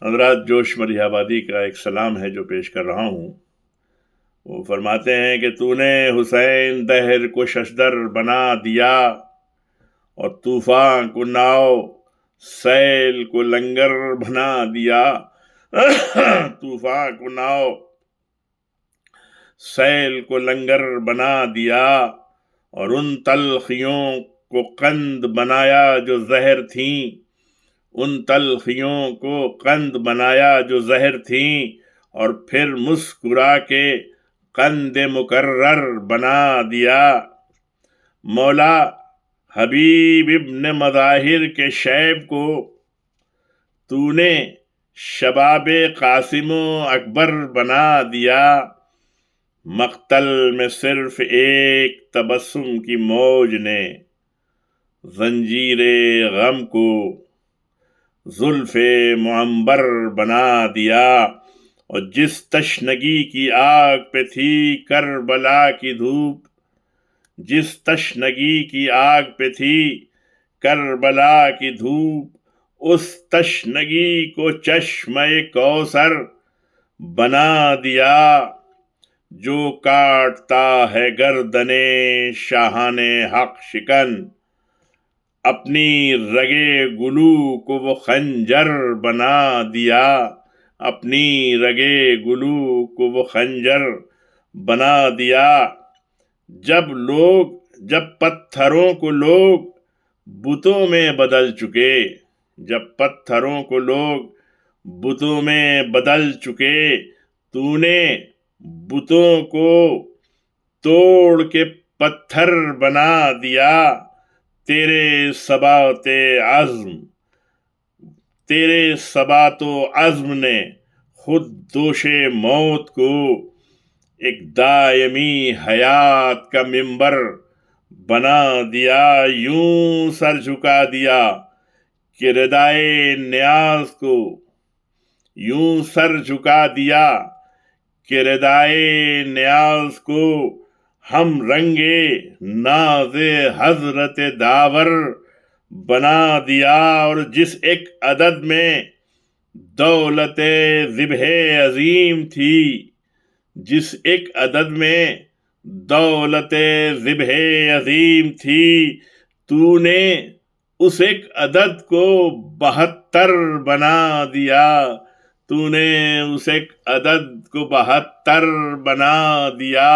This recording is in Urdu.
حضرات، جوش مری آبادی کا ایک سلام ہے جو پیش کر رہا ہوں۔ وہ فرماتے ہیں کہ تو نے حسین دہر کو ششدر بنا دیا، اور طوفان کو ناؤ سیل کو لنگر بنا دیا۔ طوفان کو ناؤ سیل کو لنگر بنا دیا، اور ان تلخیوں کو قند بنایا جو زہر تھیں، ان تلخیوں کو قند بنایا جو زہر تھیں، اور پھر مسکرا کے قند مکرر بنا دیا۔ مولا حبیب ابن مظاہر کے شیب کو تو نے شباب قاسم و اکبر بنا دیا۔ مقتل میں صرف ایک تبسم کی موج نے زنجیر غم کو زلف معنبر بنا دیا، اور جس تشنگی کی آگ پہ تھی کربلا کی دھوپ، جس تشنگی کی آگ پہ تھی کربلا کی دھوپ، اس تشنگی کو چشمہ کوثر بنا دیا۔ جو کاٹتا ہے گردن شاہان حق شکن، اپنی رگے گلو کو وہ خنجر بنا دیا، اپنی رگے گلو کو وہ خنجر بنا دیا۔ جب پتھروں کو لوگ بتوں میں بدل چکے، جب پتھروں کو لوگ بتوں میں بدل چکے، تو نے بتوں کو توڑ کے پتھر بنا دیا۔ تیرے ثبات و عزم نے خود دوش موت کو ایک دائمی حیات کا منبر بنا دیا۔ یوں سر جھکا دیا کہ ردائے نیاز کو، یوں سر جھکا دیا کہ ردائے نیاز کو ہم رنگے ناز حضرت داور بنا دیا۔ اور جس ایک عدد میں دولت ذبح عظیم تھی، جس ایک عدد میں دولت ذبح عظیم تھی، تو نے اس ایک عدد کو 72 بنا دیا، تو نے اس ایک عدد کو 72 بنا دیا۔